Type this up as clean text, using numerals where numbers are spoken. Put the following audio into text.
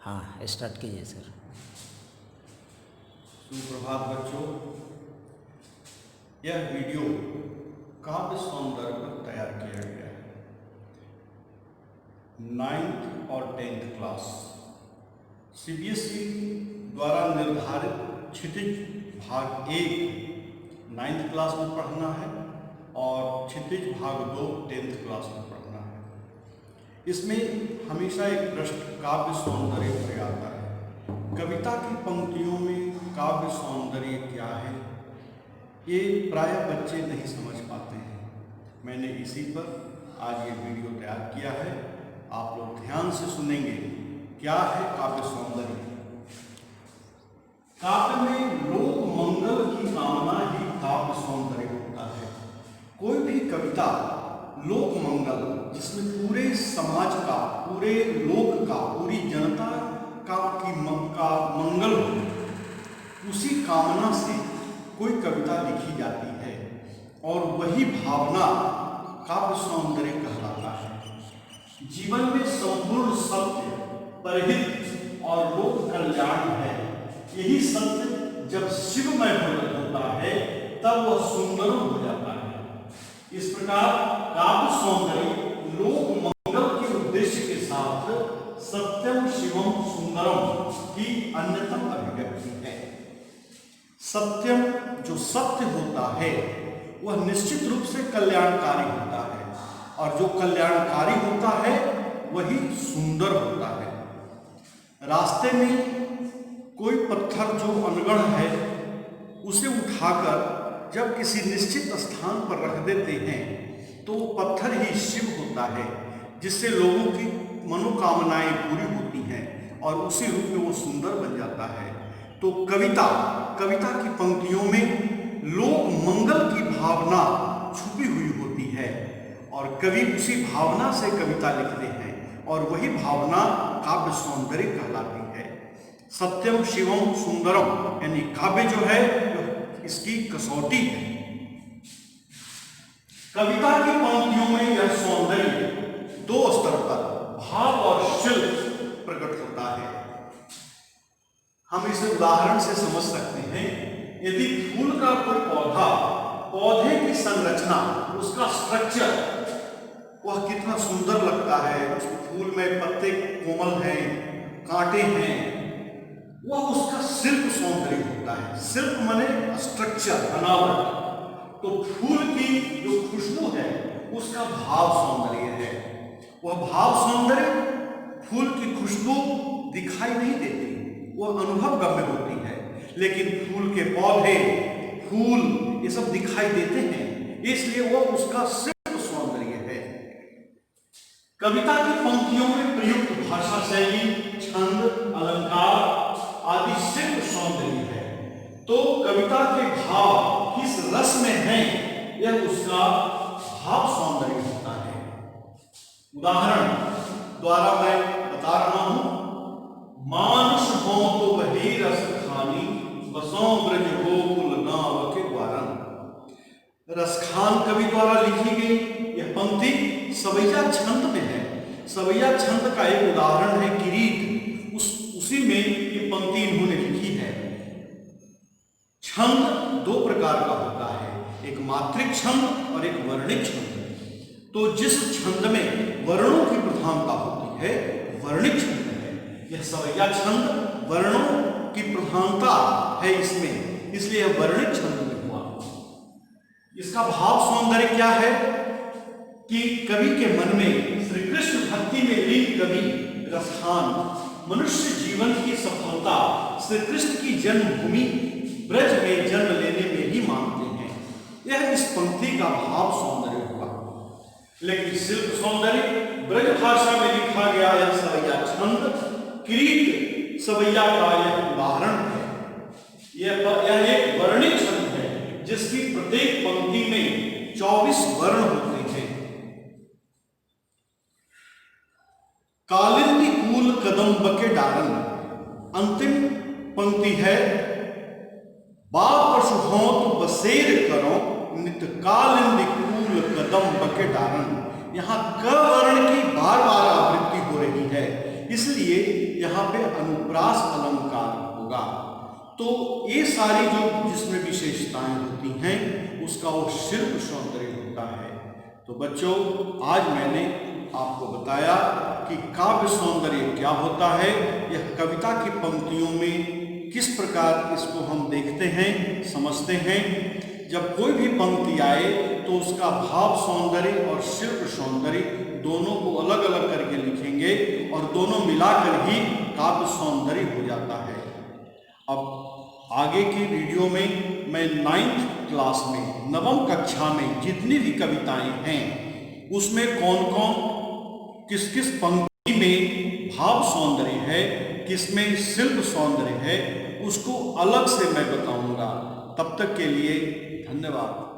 हाँ, स्टार्ट कीजिए सर। सुप्रभात बच्चों, यह वीडियो काव्य सौंदर्य पर तैयार किया गया है। 9th और 10th क्लास CBSE द्वारा निर्धारित क्षितिज भाग 1 9th क्लास में पढ़ना है और क्षितिज भाग 2 10th क्लास में पढ़ना है। इसमें हमेशा एक प्रश्न काव्य सौंदर्य पर आता है। कविता की पंक्तियों में काव्य सौंदर्य क्या है, ये प्रायः बच्चे नहीं समझ पाते हैं। मैंने इसी पर आज ये वीडियो तैयार किया है। आप लोग ध्यान से सुनेंगे। क्या है काव्य सौंदर्य? काव्य में लोक मंगल की कामना ही काव्य सौंदर्य होता है। कोई भी कविता लोक मंगल, जिसमें पूरे समाज का, पूरे लोक का, पूरी जनता का मंगल हो, उसी कामना से कोई कविता लिखी जाती है और वही भावना काव्य सौंदर्य कहलाता है। जीवन में संपूर्ण सत्य, परहित और लोक कल्याण है। यही सत्य जब शिवमय होता है तब वह सुंदर हो जाता है। इस प्रकार काव्य सौंदर्य लोक मंगल के उद्देश्य के साथ सत्यम शिवम सुंदरम की अन्यतम अभिव्यक्ति है। सत्यम, जो सत्य होता है वह निश्चित रूप से कल्याणकारी होता है और जो कल्याणकारी होता है वही सुंदर होता है। रास्ते में कोई पत्थर जो अनगढ़ है उसे उठाकर जब किसी निश्चित स्थान पर रख देते हैं तो वो पत्थर ही शिव होता है, जिससे लोगों की मनोकामनाएं पूरी होती हैं और उसी रूप में वो सुंदर बन जाता है। तो कविता की पंक्तियों में लोक मंगल की भावना छुपी हुई होती है और कवि उसी भावना से कविता लिखते हैं और वही भावना काव्य सौंदर्य कहलाती है। सत्यम शिवम सुंदरम, यानी काव्य जो है इसकी कसौटी है। कविता की पंक्तियों में यह सौंदर्य दो स्तर पर, भाव और शिल्प, प्रकट होता है। हम इसे उदाहरण से समझ सकते हैं। यदि फूल का कोई पौधा, पौधे की संरचना, उसका स्ट्रक्चर, वह कितना सुंदर लगता है। उस फूल में पत्ते कोमल हैं, कांटे हैं, वह उसका शिल्प सौंदर्य होता है। शिल्प माने स्ट्रक्चर, बनावट। तो फूल की जो खुशबू है उसका भाव सौंदर्य है। वह भाव सौंदर्य, फूल की खुशबू दिखाई नहीं देती, वह अनुभव गम्य होती है। लेकिन फूल के पौधे, फूल, ये सब दिखाई देते हैं, इसलिए वह उसका शिल्प सौंदर्य है। कविता की पंक्तियों में प्रयुक्त भाषा शैली, छंद, अलंकार आदि शिल्प सौंदर्य है। तो कविता के भाव किस रस में है, यह उसका भाव सौंदर्य होता है। उदाहरण द्वारा मैं बता रहा हूं। मानुष हो तो वही रस खानी, बसों ब्रज गोकुल गांव के द्वारन। रसखान कवि द्वारा लिखी गई यह पंक्ति सवैया छंद में है। सवैया छंद का एक उदाहरण है किरीट। उसी में ये पंक्ति इन्होंने लिखी है। छंद दो प्रकार का होता है, एक मात्रिक छंद और एक वर्णिक छंद। तो जिस छंद में वर्णों की प्रधानता होती है वर्णिक छंद है। यह सवैया छंद वर्णों की प्रधानता है इसमें, इसलिए यह वर्णिक छंद में हुआ। इसका भाव सौंदर्य क्या है कि कवि के मन में श्री कृष्ण भक्ति में लीन कवि रसखान, मनुष्य जीवन की सफलता श्री कृष्ण की जन्मभूमि ब्रज में जन्म लेने में ही मानते हैं। यह इस पंक्ति का भाव सौंदर्य हुआ। लेकिन शिल्प सौंदर्य ब्रज भाषा में लिखा गया यह सवैया छंद, किरीट सवैया का यह उदाहरण है। यह एक वर्णिक छंद है जिसकी प्रत्येक पंक्ति में 24 वर्ण होते हैं। कालिंदी कूल कदम बके डारन, अंतिम पंक्ति है। बाप पशु हो तो बसेर करो, नित कालिंदी कूल कदम बके डारन। यहाँ क वर्ण की बार बार आवृत्ति हो रही है। इसलिए यहाँ पे अनुप्रास अलंकार होगा। तो ये सारी जो जिसमें विशेषताएं होती हैं उसका वो शिल्प सौंदर्य होता है। तो बच्चों, आज मैंने आपको बताया कि काव्य सौंदर्य क्या होता है। यह कविता की पंक्तियों में किस प्रकार इसको हम देखते हैं, समझते हैं। जब कोई भी पंक्ति आए तो उसका भाव सौंदर्य और शिल्प सौंदर्य दोनों को अलग अलग करके लिखेंगे और दोनों मिलाकर ही काव्य सौंदर्य हो जाता है। अब आगे की वीडियो में मैं 9th क्लास में, 9वीं कक्षा में जितनी भी कविताएं हैं उसमें कौन कौन किस किस पंक्ति में भाव सौंदर्य है, किसमें शिल्प सौंदर्य है, उसको अलग से मैं बताऊंगा। तब तक के लिए धन्यवाद।